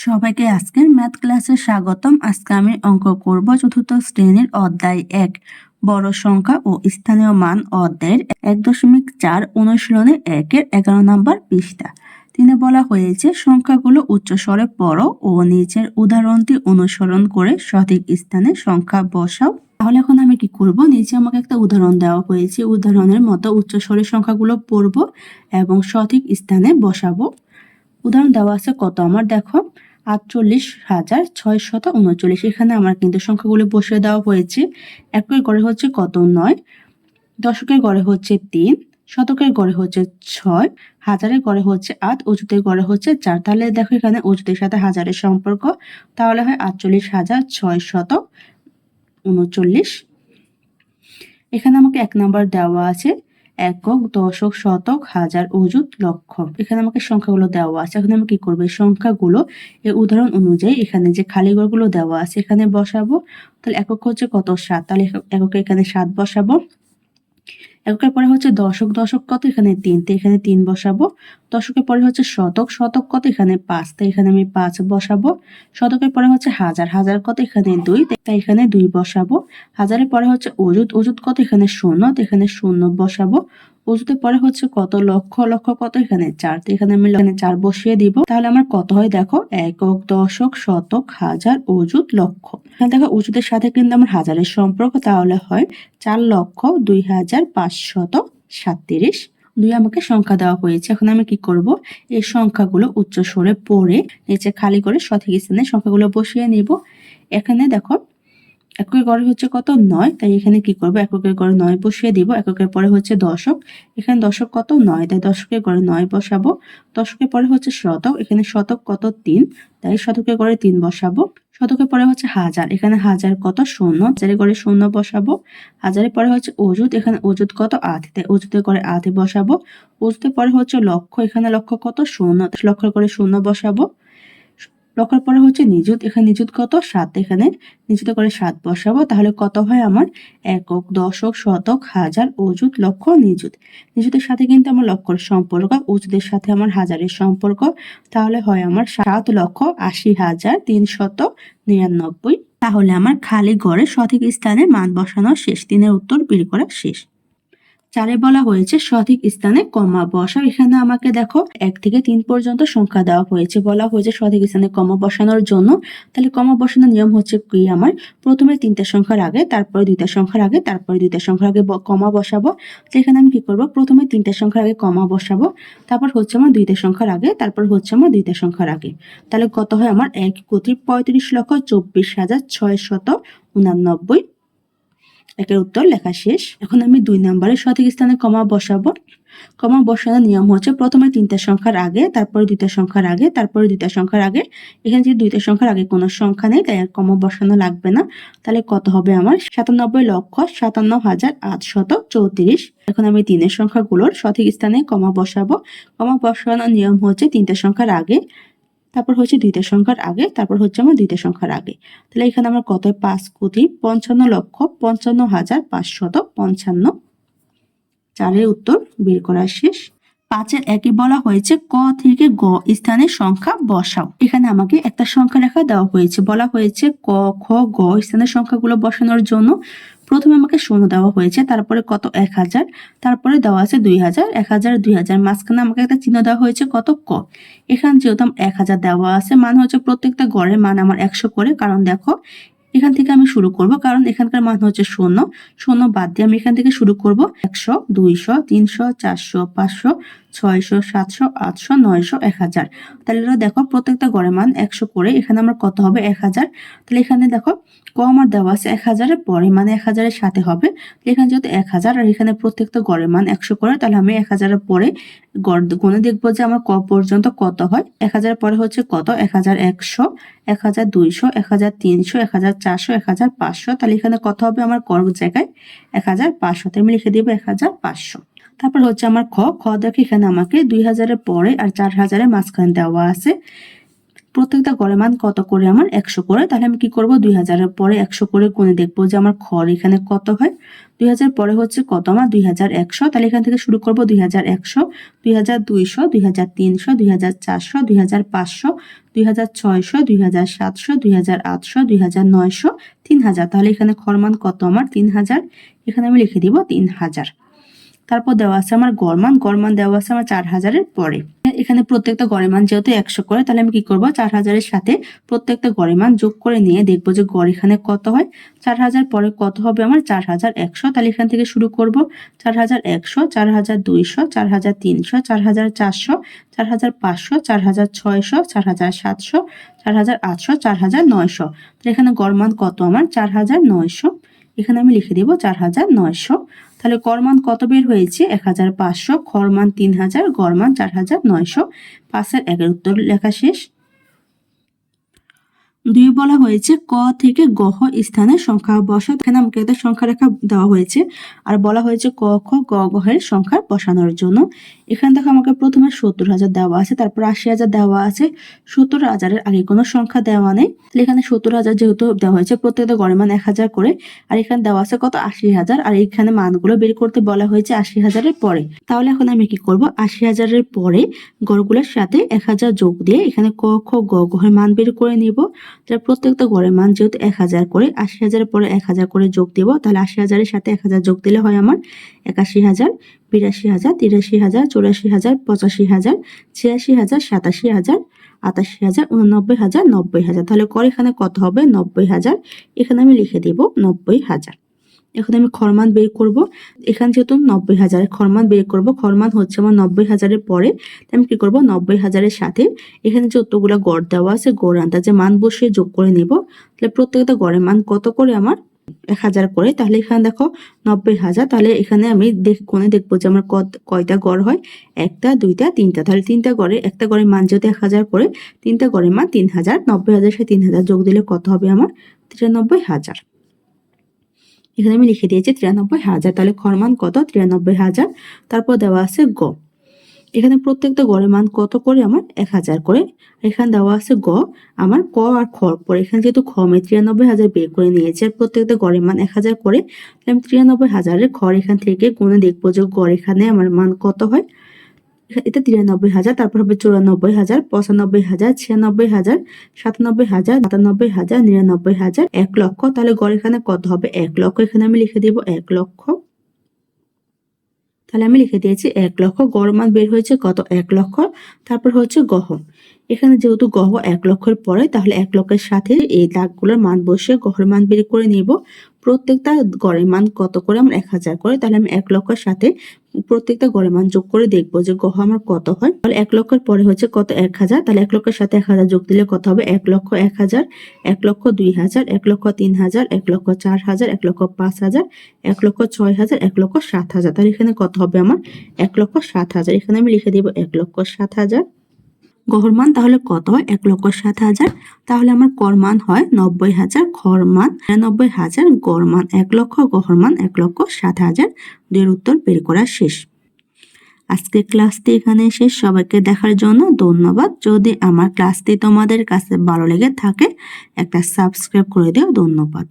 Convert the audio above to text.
সবাইকে আজকের ম্যাথ ক্লাসে স্বাগতম। আজকে আমি অঙ্ক করব চতুর্থ শ্রেণীর অধ্যায় ১ বড় সংখ্যা ও স্থানীয় মান অধ্যায়ের ১.৪ অনুশীলনে ১-এর ১১ নম্বর পৃষ্ঠা। তিনি বলা হয়েছে সংখ্যাগুলো উচ্চস্বরে পড়ো ও নিচের উদাহরণটি অনুসরণ করে সঠিক স্থানে সংখ্যা বসাও। তাহলে এখন আমি কি করব, নিচে আমাকে একটা উদাহরণ দেওয়া হয়েছে, উদাহরণের মতো উচ্চস্বরে সংখ্যাগুলো পড়ব এবং সঠিক স্থানে বসাবো। উদাহরণ দেওয়া আছে কত আমার, দেখো 48,639। এখানে আমার কিন্তু সংখ্যাগুলো বসিয়ে দেওয়া হয়েছে। একের গড়ে হচ্ছে কত 9, দশকের গড়ে হচ্ছে 3, শতকের গড়ে হচ্ছে 6, হাজারের গড়ে হচ্ছে 8, অযুতের গড়ে হচ্ছে 4। তাহলে দেখো এখানে অযুতের সাথে হাজারের সম্পর্ক, তাহলে হয় 48,639। এখানে আমাকে 1 নাম্বার দেওয়া আছে একক, দশক, শতক, হাজার, অযুত, লক্ষ। এখানে আমাকে সংখ্যাগুলো দেওয়া আছে। এখন আমি কি করবো, এই সংখ্যাগুলো এই উদাহরণ অনুযায়ী এখানে যে খালি ঘরগুলো দেওয়া আছে এখানে বসাবো। তাহলে একক হচ্ছে কত 7, তাহলে এককে এখানে 7 বসাবো। এককের পরে হচ্ছে দশক, দশক কত এখানে 3, তো এখানে 3 বসাবো। দশকের পরে হচ্ছে শতক, শতক কত এখানে 5, তাই এখানে আমি 5 বসাবো। শতকের পরে হচ্ছে হাজার, হাজার কত এখানে 2, তাই এখানে 2 বসাবো। হাজারের পরে হচ্ছে অযুত, অযুত কত এখানে 0, তো এখানে 0 বসাবো। অযুতের পরে হচ্ছে কত লক্ষ, লক্ষ কত এখানে 4, তো এখানে আমি 4 বসিয়ে দিব। তাহলে আমার কত হয় দেখো, একক, দশক, শতক, হাজার, অযুত, লক্ষ। এখানে দেখো অযুতের সাথে কিন্তু আমার হাজারের সম্পর্ক, তাহলে হয় 4,02,537। 2 আমাকে সংখ্যা দেওয়া হয়েছে। এখন আমি কি করব, এই সংখ্যাগুলো উচ্চ স্বরে পড়ে নিচে খালি করে সঠিক স্থানে সংখ্যাগুলো বসিয়ে নিব। এখানে দেখো এককের গড়ে হচ্ছে কত 9, তাই এখানে কি করব, এককের গড়ে 9 বসিয়ে দিব। এককের পরে হচ্ছে দশক, এখানে দশক কত 9, তাই দশকের গড়ে 9 বসাবো। দশকের পরে হচ্ছে শতক, এখানে শতক কত 3, তাই শতকের গড়ে 3 বসাবো। শতকের পরে হচ্ছে হাজার, এখানে হাজার কত 0, হাজারের গড়ে 0 বসাবো। হাজারের পরে হচ্ছে অযুত, এখানে অযুত কত 8, তাই অযুতের গড়ে 8 বসাবো। অযুতের পরে হচ্ছে লক্ষ, এখানে লক্ষ কত 0, লক্ষের গড়ে 0 বসাবো। লক্ষের পরে হচ্ছে নিযুত, এখানে নিযুত কত 7, এখানে নিযুত করে 7 বসাবো। তাহলে কত হয় আমার, একক, দশক, শতক, হাজার, অযুত, লক্ষ, নিযুত। নিযুতের সাথে কিন্তু আমার লক্ষের সম্পর্ক, অযুতের সাথে আমার হাজারের সম্পর্ক, তাহলে হয় আমার 7,80,399। তাহলে আমার খালি ঘরে সঠিক স্থানে মান বসানো শেষ। 3-এর উত্তর বের করা শেষ। 4-এ বলা হয়েছে সঠিক স্থানে কমা বসাও। এখানে আমাকে দেখো 1 থেকে 3 পর্যন্ত সংখ্যা দেওয়া হয়েছে, বলা হয়েছে সঠিক স্থানে কমা বসানোর জন্য। তাহলে কমা বসানোর নিয়ম হচ্ছে কি, আমার প্রথমে 3টে সংখ্যার আগে, তারপরে 2টা সংখ্যার আগে, তারপরে 2টা সংখ্যার আগে কমা বসাবো। তো এখানে আমি কি করব, প্রথমে 3টে সংখ্যার আগে কমা বসাবো, তারপর হচ্ছে আমার 2টা সংখ্যার আগে, তারপর হচ্ছে আমার 2টা সংখ্যার আগে। তাহলে কত হয় আমার 1 কোটি 35,24,689। একের উত্তর লেখা শেষ। এখন আমি 2 নম্বরের সঠিক স্থানে কমা বসাবো। কমা বসানোর নিয়ম হচ্ছে প্রথমে 3টা সংখ্যার আগে, তারপরে 2টা সংখ্যার আগে, তারপরে 2টা সংখ্যার আগে। এখানে যে 2টা সংখ্যার আগে কোনো সংখ্যা নেই, তাই আর কমা বসানো লাগবে না। তাহলে কত হবে আমার 97,57,834। এখন আমি 3-এর সংখ্যাগুলোর সঠিক স্থানে কমা বসাবো। কমা বসানোর নিয়ম হচ্ছে 3টা সংখ্যার আগে, তারপর হচ্ছে 2টা সংখ্যার আগে, তারপর হচ্ছে আমার 2টা সংখ্যার আগে। তাহলে এখানে আমার কত 5,55,55,555। 4-এর উত্তর বের করা শেষ। 5-এর 1-এ বলা হয়েছে ক থেকে গ স্থানে সংখ্যা বসাও। এখানে আমাকে একটা সংখ্যা লেখা দেওয়া হয়েছে, বলা হয়েছে ক, খ, গ স্থানের সংখ্যাগুলো বসানোর জন্য প্রথমে আমাকে 0 দেওয়া হয়েছে, তারপরে কত 1000, তারপরে দেওয়া আছে 2000, 1000, 2000, মাঝখানে আমাকে একটা চিহ্ন দেওয়া হয়েছে কত ক। এখানে যেহেতু 1000 দেওয়া আছে, মান হচ্ছে প্রত্যেকটা গড়ের মান আমার 100 করে, কারণ দেখো এখান থেকে আমি শুরু করব, কারণ এখানকার মান হচ্ছে 0, 0 বাদ দিয়ে আমি এখান থেকে শুরু করব 100, 200, 300, 400, 500, 600, 700, 800, 900, 1000। তাহলে দেখো প্রত্যেকটা গড়ের মান 100 করে, এখানে আমার কত হবে 1000। তাহলে এখানে দেখো ক আমার দেওয়া আছে 1000-এর পরে, মানে 1000-এর সাথে হবে। এখানে যেহেতু 1000 আর এখানে প্রত্যেকটা গড়ের মান 100 করে, তাহলে আমি 1000-এর পরে গড় গুণে দেখবো যে আমার ক পর্যন্ত কত হয়। 1000-এর পরে হচ্ছে কত 1100, 1200, 1300, 1400, 1500। তাহলে এখানে কত হবে আমার কর জায়গায় 1500, তাই আমি লিখে দিব 1500। তারপর হচ্ছে আমার খ। খ দেখো এখানে আমাকে 2000-এর পরে আর 4000-এর মাঝখানে দেওয়া আছে। প্রত্যেকটা গড়ের মান কত করে আমার 100 করে। তাহলে আমি কি করব 2000-এর পরে 100 করে গুণে দেখবো যে আমার ঘর এখানে কত হয়। 2000 পরে হচ্ছে কত আমার 2100। তাহলে এখান থেকে শুরু করব 2100, 2200, 2300, 2400, 2500, 2600, 2700, 2800, 2900, 3000। তাহলে এখানে ঘর মান কত আমার 3000। এখানে আমি লিখে দিব 3000। তারপর দেওয়া আছে আমার গড় মান দেওয়া আছে আমার 4000-এর পরে। এখানে প্রত্যেকটা গড়ের মান যেহেতু 100 করে, তাহলে আমি কি করব 4000-এর সাথে প্রত্যেকটা গড়ের মান যোগ করে নিয়ে দেখবো যে গড় এখানে কত হয়। 4000 পরে কত হবে আমার 4100। তাহলে এখান থেকে শুরু করব 4100, 4200, 4300, 4400, 4500, 4600, 4700, 4800, 4900। তাহলে এখানে গড় মান কত আমার 4900। এখানে আমি লিখে দিব 4900। তাহলে গড় মান কত বের হয়েছে 1500, ঘর মান 3000, গড় মান 4900। 5-এর 1-এর উত্তর লেখা শেষ। 2 বলা হয়েছে ক থেকে গহ স্থানে সংখ্যা বসাও। এখানে আমাকে একটা সংখ্যা রেখা দেওয়া হয়েছে আর বলা হয়েছে ক খ গ ঘের সংখ্যা বসানোর জন্য। এখানে দেখো আমাকে প্রথমে 70,000 দেওয়া আছে, তারপর 80,000 দেওয়া আছে। 70,000-এর আগে কোনো সংখ্যা দেওয়া নেই, তাহলে এখানে 70,000 যেহেতু দেওয়া হয়েছে প্রত্যেকটা গড়ের মান 1000 করে, আর এখানে দেওয়া আছে কত 80,000, আর এখানে মানগুলো বের করতে বলা হয়েছে 80,000-এর পরে। তাহলে এখন আমি কি করব 80,000-এর পরে গড়গুলোর সাথে 1000 যোগ দিয়ে এখানে ক খ গ ঘের মান বের করে নিব। তাহলে প্রত্যেকটা গড়ের মান যেহেতু 1000 করে, 80,000-এর পরে 1000 করে যোগ দেব। তাহলে 80,000-এর সাথে 1000 যোগ দিলে হয় আমার 81,000, 82,000, 83,000, 84,000, 85,000, 86,000, 87,000, 88,000, 89,000, 90,000। তাহলে গড় এখানে কত হবে 90,000। এখানে আমি লিখে দিব 90,000। এখন আমি খরমান বের করব। এখানে যেহেতু 90,000 খরমান বের করব, খরমান হচ্ছে আমার 90,000-এর পরে। আমি কি করব 90,000-এর সাথে এখানে যতগুলো গড় দেওয়া আছে গড় আন্দাজে মান বসিয়ে যোগ করে নিব। তাহলে প্রত্যেকটা গড়ের মান কত করে আমার 1000 করে। তাহলে এখানে দেখো 90,000। তাহলে এখানে আমি কোণে দেখবো যে আমার কয়টা গড় হয়, 1টা 2টা 3টা। তাহলে 3টা গড়ে একটা গড়ের মান যেহেতু 1000 করে, 3টা গড়ের মান 3000। 90,000-এর সাথে 3000 যোগ দিলে কত হবে আমার 93,000। এখানে আমি লিখে দিয়েছি 93,000। তাহলে ঘর মান কত 93,000। তারপর দেওয়া আছে গ। এখানে প্রত্যেকটা গড়ের মান কত করে আমার 1000 করে। এখানে দেওয়া আছে গ আমার ক আর খর পরে। এখানে যেহেতু খ আমি 93,000 বের করে নিয়েছি আর প্রত্যেকটা গড়ের মান 1000 করে, আমি 93,000-এর ঘর এখান থেকে গুণে দেখবো যে গড় এখানে আমার মান কত হয়। এটা 93,000, তারপর হবে 94,000, 95,000, 96,000, 97,000, 98,000, 99,000, 1 লক্ষ। তাহলে গড় এখানে কত হবে 1 লক্ষ। এখানে আমি লিখে দিব 1 লক্ষ। তাহলে আমি লিখে দিয়েছি 1 লক্ষ। গড় মান বের হয়েছে কত 1 লক্ষ। তারপর হচ্ছে গহ। এখানে যেহেতু গহ 1 লক্ষের পরে, তাহলে 1 লক্ষের সাথে এই দাগগুলোর মান বসে গড়ের মান বের করে নিব। প্রত্যেকটা গড়ের মান কত করে আমার 1000 করে। তাহলে আমি 1 লক্ষের সাথে প্রত্যেকটা গড়ের মান যোগ করে দেখবো যে গহ আমার কত হয়। তাহলে 1 লক্ষের পরে হচ্ছে কত 1000। তাহলে 1 লক্ষের সাথে 1000 যোগ দিলে কত হবে 1 লক্ষ 1000, 1 লক্ষ 2000, 1 লক্ষ 3000, 1 লক্ষ 4000, 1 লক্ষ 5000, 1 লক্ষ 6000, 1 লক্ষ 7000। তাহলে এখানে কত হবে আমার 1 লক্ষ 7000। এখানে আমি লিখে দিব 1 লক্ষ 7000। গড় মান তাহলে কত হয় 1 লক্ষ 7000। তাহলে আমার কর মান হয় 90,000, ঘর মান 93,000, গড় মান 1 লক্ষ, গড় মান 1 লক্ষ 7000। এর উত্তর বের করা শেষ। আজকে ক্লাসটি এখানে শেষ। সবাইকে দেখার জন্য ধন্যবাদ। যদি আমার ক্লাসটি তোমাদের কাছে ভালো লেগে থাকে একটা সাবস্ক্রাইব করে দিও। ধন্যবাদ।